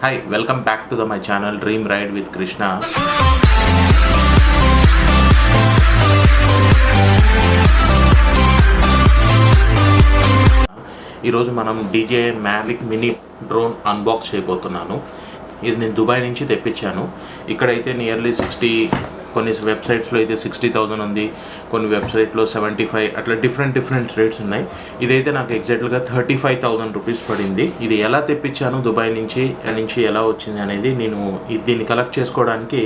Hi, welcome back to my channel Dream Ride with Krishna. ఈరోజు మనం DJI Mavic Mini drone unbox చేయబోతున్నాను. ఇది నేను దుబాయ్ నుంచి తెప్పించాను. ఇక్కడైతే నియర్లీ 60, కొన్ని వెబ్సైట్స్లో అయితే 60,000 ఉంది, కొన్ని వెబ్సైట్లో 75, అట్లా డిఫరెంట్ రేట్స్ ఉన్నాయి. ఇదైతే నాకు ఎగ్జాక్ట్గా 35,000 రూపీస్ పడింది. ఇది ఎలా తెప్పించాను దుబాయ్ నుంచి ఎలా వచ్చింది అనేది దీన్ని కలెక్ట్ చేసుకోవడానికి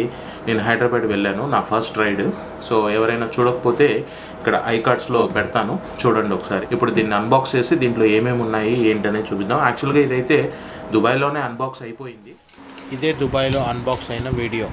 నేను హైదరాబాద్ వెళ్ళాను, నా ఫస్ట్ రైడ్. సో ఎవరైనా చూడకపోతే ఇక్కడ ఐకార్డ్స్లో పెడతాను, చూడండి ఒకసారి. ఇప్పుడు దీన్ని అన్బాక్స్ చేసి దీంట్లో ఏమేమి ఉన్నాయి ఏంటనేది చూపిద్దాం. యాక్చువల్గా ఇదైతే దుబాయ్లోనే అన్బాక్స్ అయిపోయింది. ఇదే దుబాయ్లో అన్బాక్స్ అయిన వీడియో.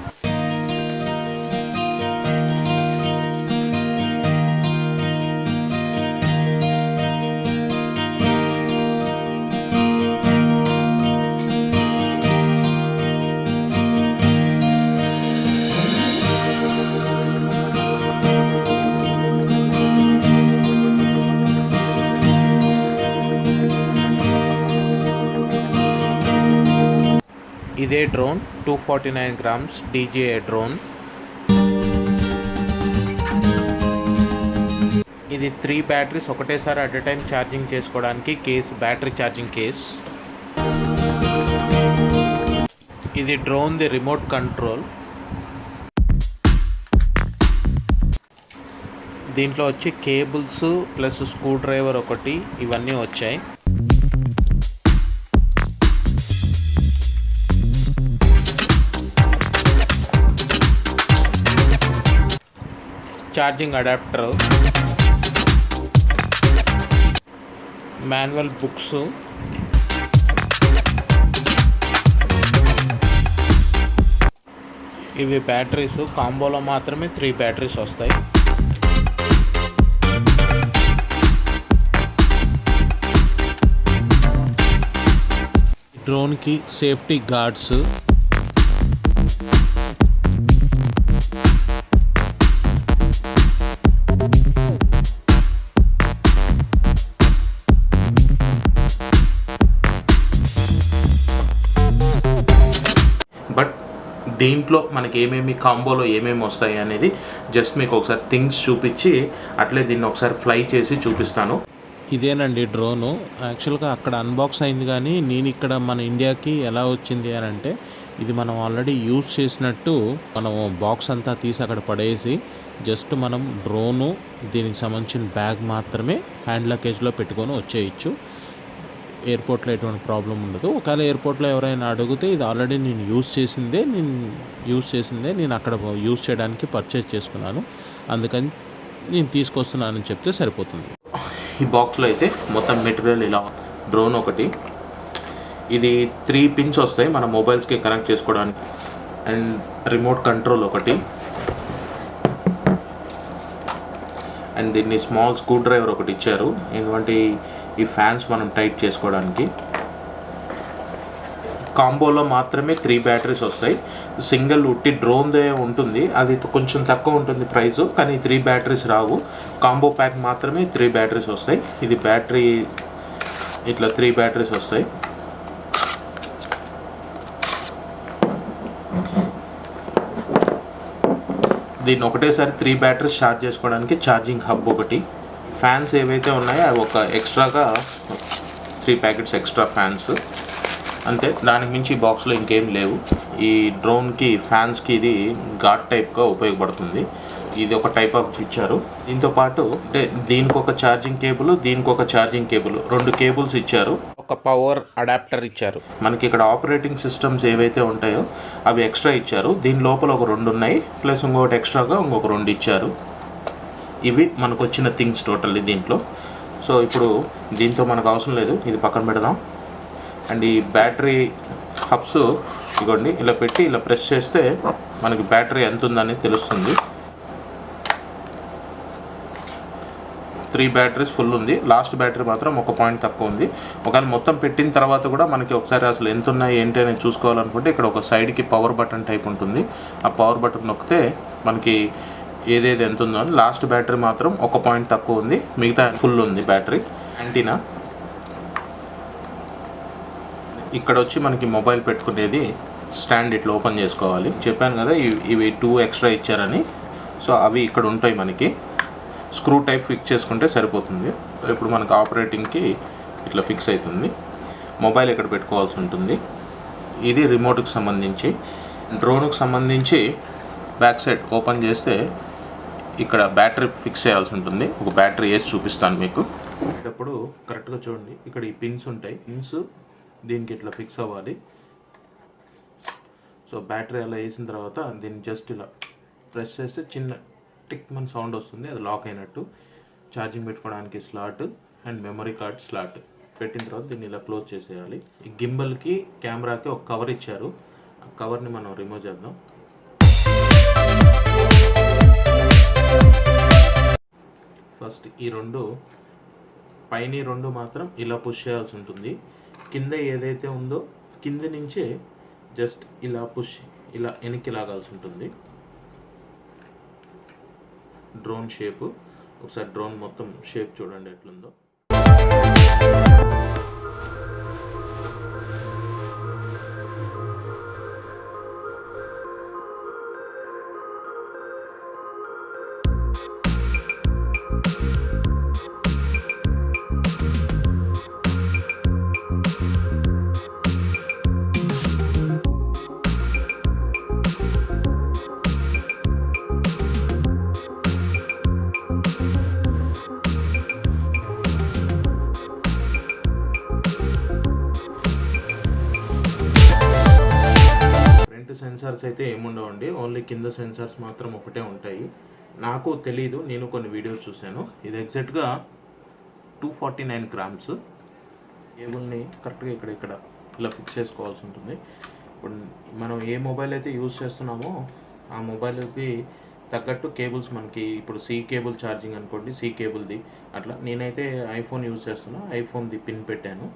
ఇదే డ్రోన్ 249 grams DJI డ్రోన్. ఇది 3 బ్యాటరీస్ ఒకటేసారి అట్ ఎ టైం ఛార్జింగ్ చేసుకోవడానికి బ్యాటరీ ఛార్జింగ్ కేస్. ఇది డ్రోన్ ది రిమోట్ కంట్రోల్. దీంట్లో వచ్చి కేబుల్స్ ప్లస్ స్క్రూ డ్రైవర్ ఒకటి, ఇవన్నీ వచ్చాయి. ఛార్జింగ్ అడాప్టర్, మాన్యువల్ బుక్స్, ఇవి బ్యాటరీస్. కాంబోలో మాత్రమే 3 బ్యాటరీస్ వస్తాయి. డ్రోన్కి సేఫ్టీ గార్డ్స్, బట్ దీంట్లో మనకి కాంబోలో ఏమేమి వస్తాయి అనేది జస్ట్ మీకు ఒకసారి థింగ్స్ చూపించి అట్లే దీన్ని ఒకసారి ఫ్లై చేసి చూపిస్తాను. ఇదేనండి డ్రోను. యాక్చువల్గా అక్కడ అన్బాక్స్ అయింది, కానీ నేను ఇక్కడ మన ఇండియాకి ఎలా వచ్చింది అని అంటే, ఇది మనం ఆల్రెడీ యూజ్ చేసినట్టు మనం బాక్స్ అంతా తీసి అక్కడ పడేసి జస్ట్ మనం డ్రోను దీనికి సంబంధించిన బ్యాగ్ మాత్రమే హ్యాండ్ లగేజ్లో పెట్టుకొని వచ్చేయచ్చు. ఎయిర్పోర్ట్లో ఎటువంటి ప్రాబ్లం ఉండదు. ఒకవేళ ఎయిర్పోర్ట్లో ఎవరైనా అడిగితే ఇది ఆల్రెడీ నేను యూజ్ చేసిందే నేను అక్కడ యూజ్ చేయడానికి పర్చేజ్ చేసుకున్నాను, అందుకని నేను తీసుకొస్తున్నానని చెప్తే సరిపోతుంది. ఈ బాక్స్లో అయితే మొత్తం మెటీరియల్ ఇలా, డ్రోన్ ఒకటి, ఇది 3 పిన్స్ వస్తాయి మన మొబైల్స్కి కనెక్ట్ చేసుకోవడానికి, అండ్ రిమోట్ కంట్రోల్ ఒకటి, అండ్ దీన్ని స్మాల్ స్క్రూ డ్రైవర్ ఒకటి ఇచ్చారు, ఎందుకంటే ఈ ఫ్యాన్స్ మనం టైట్ చేసుకోవడానికి. కాంబోలో మాత్రమే 3 బ్యాటరీస్ వస్తాయి. సింగిల్ ఉట్టి డ్రోన్దే ఉంటుంది, అది కొంచెం తక్కువ ఉంటుంది ప్రైస్, కానీ 3 బ్యాటరీస్ రావు. కాంబో ప్యాక్ మాత్రమే 3 బ్యాటరీస్ వస్తాయి. ఇది బ్యాటరీ ఇట్లా 3 బ్యాటరీస్ వస్తాయి. దీన్ని ఒకటేసారి 3 బ్యాటరీస్ ఛార్జ్ చేసుకోవడానికి ఛార్జింగ్ హబ్ ఒకటి. ఫ్యాన్స్ ఏవైతే ఉన్నాయో అవి ఒక ఎక్స్ట్రాగా 3 ప్యాకెట్స్ ఎక్స్ట్రా ఫ్యాన్స్, అంతే. దానికి మించి బాక్స్లో ఇంకేం లేవు. ఈ డ్రోన్కి ఫ్యాన్స్కి ఇది ఘాట్ టైప్గా ఉపయోగపడుతుంది. ఇది ఒక టైప్ ఆఫ్ ఇచ్చారు. దీంతో పాటు అంటే దీనికి ఒక ఛార్జింగ్ కేబుల్, దీనికి ఒక ఛార్జింగ్ కేబుల్, 2 కేబుల్స్ ఇచ్చారు, ఒక పవర్ అడాప్టర్ ఇచ్చారు. మనకి ఇక్కడ ఆపరేటింగ్ సిస్టమ్స్ ఏవైతే ఉంటాయో అవి ఎక్స్ట్రా ఇచ్చారు. దీని లోపల ఒక 2 ఉన్నాయి, ప్లస్ ఇంకొకటి ఎక్స్ట్రాగా ఇంకొక 2 ఇచ్చారు. ఇవి మనకు వచ్చిన థింగ్స్ టోటల్లీ దీంట్లో. సో ఇప్పుడు దీంతో మనకు అవసరం లేదు, ఇది పక్కన పెడదాం. అండ్ ఈ బ్యాటరీ హబ్స్ ఇదిగోండి, ఇలా పెట్టి ఇలా ప్రెస్ చేస్తే మనకి బ్యాటరీ ఎంత ఉందనేది తెలుస్తుంది. 3 బ్యాటరీస్ ఫుల్ ఉంది, లాస్ట్ బ్యాటరీ మాత్రం 1 పాయింట్ తక్కువ ఉంది. ఒకవేళ మొత్తం పెట్టిన తర్వాత కూడా మనకి ఒకసారి అసలు ఎంత ఉన్నాయి ఏంటి అనేది చూసుకోవాలనుకుంటే ఇక్కడ ఒక సైడ్కి పవర్ బటన్ టైప్ ఉంటుంది. ఆ పవర్ బటన్ నొక్కితే మనకి ఏదేది ఎంత ఉందో. లాస్ట్ బ్యాటరీ మాత్రం 1 పాయింట్ తక్కువ ఉంది, మిగతా ఫుల్ ఉంది బ్యాటరీ. యాంటీనా ఇక్కడ వచ్చి మనకి మొబైల్ పెట్టుకునేది స్టాండ్ ఇట్లా ఓపెన్ చేసుకోవాలి. చెప్పాను కదా ఇవి 2 ఎక్స్ట్రా ఇచ్చారని. సో అవి ఇక్కడ ఉంటాయి. మనకి స్క్రూ టైప్ ఫిక్స్ చేసుకుంటే సరిపోతుంది. ఇప్పుడు మనకు ఆపరేటింగ్కి ఇట్లా ఫిక్స్ అవుతుంది. మొబైల్ ఇక్కడ పెట్టుకోవాల్సి ఉంటుంది. ఇది రిమోట్కి సంబంధించి. డ్రోన్కి సంబంధించి బ్యాక్ సైడ్ ఓపెన్ చేస్తే ఇక్కడ బ్యాటరీ ఫిక్స్ చేయాల్సి ఉంటుంది. ఒక బ్యాటరీ వేసి చూపిస్తాను మీకు. ఇప్పుడు కరెక్ట్గా చూడండి, ఇక్కడ ఈ పిన్స్ ఉంటాయి. పిన్స్ దీనికి ఇట్లా ఫిక్స్ అవ్వాలి. సో బ్యాటరీ అలా వేసిన తర్వాత దీన్ని జస్ట్ ఇలా ప్రెస్ చేస్తే చిన్న టిక్ మన సౌండ్ వస్తుంది. అది లాక్ అయినట్టు. ఛార్జింగ్ పెట్టుకోవడానికి slot and memory card slot పెట్టిన తర్వాత దీన్ని ఇలా క్లోజ్ చేసేయాలి. ఈ గింబల్కి కెమెరాకి ఒక కవర్ ఇచ్చారు. ఆ కవర్ని మనం రిమూవ్ చేద్దాం. ఫస్ట్ ఈ రెండు పైన రెండు మాత్రం ఇలా పుష్ చేయాల్సి ఉంటుంది. కింద ఏదైతే ఉందో కింద నుంచే జస్ట్ ఇలా పుష్ ఇలా వెనక్కి లాగాల్సి ఉంటుంది. డ్రోన్ షేప్ ఒకసారి డ్రోన్ మొత్తం షేప్ చూడండి ఎట్లుందో. సెన్సార్స్ అయితే ఏముండవండి, ఓన్లీ కింద సెన్సార్స్ మాత్రం ఒకటే ఉంటాయి. నాకు తెలీదు, నేను కొన్ని వీడియోస్ చూశాను. ఇది ఎగ్జాక్ట్గా 249 గ్రామ్స్. కేబుల్ని కరెక్ట్గా ఇక్కడ ఇలా ఫిక్స్ చేసుకోవాల్సి ఉంటుంది. ఇప్పుడు మనం ఏ మొబైల్ అయితే యూజ్ చేస్తున్నామో ఆ మొబైల్కి తగ్గట్టు కేబుల్స్ మనకి ఇప్పుడు సి కేబుల్ ఛార్జింగ్ అనుకోండి, సి కేబుల్ది అట్లా. నేనైతే ఐఫోన్ యూజ్ చేస్తున్నా, ఐఫోన్ది పిన్ పెట్టాను.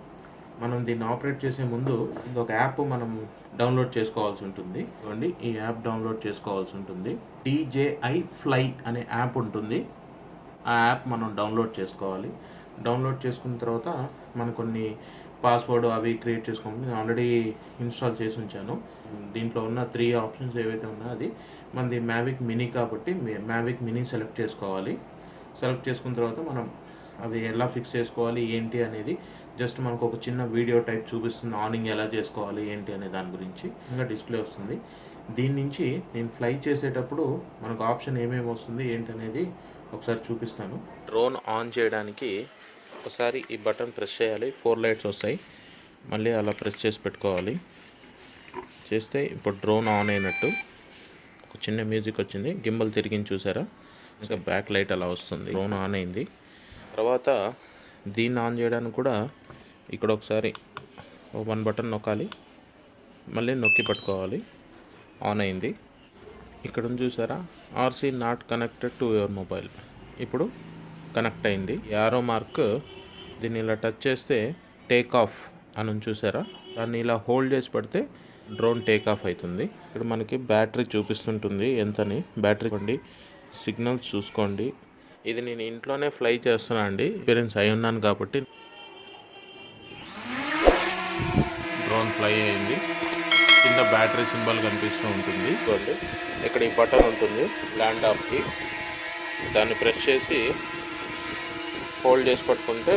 మనం దీన్ని ఆపరేట్ చేసే ముందు ఇంకొక యాప్ మనం డౌన్లోడ్ చేసుకోవాల్సి ఉంటుంది. చూడండి, ఈ యాప్ డౌన్లోడ్ చేసుకోవాల్సి ఉంటుంది. DJI Fly అనే యాప్ ఉంటుంది. ఆ యాప్ మనం డౌన్లోడ్ చేసుకోవాలి. డౌన్లోడ్ చేసుకున్న తర్వాత మనం కొన్ని పాస్వర్డ్ అవి క్రియేట్ చేసుకోవాలి. నేను ఆల్రెడీ ఇన్స్టాల్ చేసి ఉంచాను. దీంట్లో ఉన్న 3 ఆప్షన్స్ ఏవైతే ఉన్నాయో అది మనది మ్యావిక్ మినీ కాబట్టి మ్యావిక్ మినీ సెలెక్ట్ చేసుకోవాలి. సెలెక్ట్ చేసుకున్న తర్వాత మనం అవి ఎలా ఫిక్స్ చేసుకోవాలి ఏంటి అనేది జస్ట్ మనకు ఒక చిన్న వీడియో టైప్ చూపిస్తుంది. ఆనింగ్ ఎలా చేసుకోవాలి ఏంటి అనే దాని గురించి ఇంకా డిస్ప్లే వస్తుంది. దీని నుంచి నేను ఫ్లై చేసేటప్పుడు మనకు ఆప్షన్ ఏమేమి వస్తుంది ఏంటి అనేది ఒకసారి చూపిస్తాను. డ్రోన్ ఆన్ చేయడానికి ఒకసారి ఈ బటన్ ప్రెస్ చేయాలి. 4 లైట్స్ వస్తాయి. మళ్ళీ అలా ప్రెస్ చేసి పెట్టుకోవాలి. చేస్తే ఇప్పుడు డ్రోన్ ఆన్ అయినట్టు ఒక చిన్న మ్యూజిక్ వచ్చింది. గింబల్ తిరిగి చూసారా, ఇంకా బ్యాక్ లైట్ అలా వస్తుంది. డ్రోన్ ఆన్ అయింది. తర్వాత దీన్ని ఆన్ చేయడానికి కూడా ఇక్కడ ఒకసారి 1 బటన్ నొక్కాలి, మళ్ళీ నొక్కి పట్టుకోవాలి. ఆన్ అయింది. ఇక్కడ చూసారా, RC not connected to your mobile. ఇప్పుడు కనెక్ట్ అయింది. యారో మార్క్ దీన్ని ఇలా టచ్ చేస్తే టేక్ ఆఫ్ అని చూసారా, దాన్ని ఇలా హోల్డ్ చేసి పెడితే డ్రోన్ టేక్ ఆఫ్ అవుతుంది. ఇక్కడ మనకి బ్యాటరీ చూపిస్తుంటుంది ఎంతని. బ్యాటరీ కొండి సిగ్నల్స్ చూసుకోండి. ఇది నేను ఇంట్లోనే ఫ్లై చేస్తున్నా అండి, ఎక్స్పీరియన్స్ అయి ఉన్నాను కాబట్టి. డ్రోన్ ఫ్లై అయింది. కింద బ్యాటరీ సింబల్ కనిపిస్తూ ఉంటుంది. చూడండి, ఇక్కడ ఈ బటన్ ఉంటుంది ల్యాండ్ ఆఫ్కి. దాన్ని ప్రెస్ చేసి హోల్డ్ చేసి పట్టుకుంటే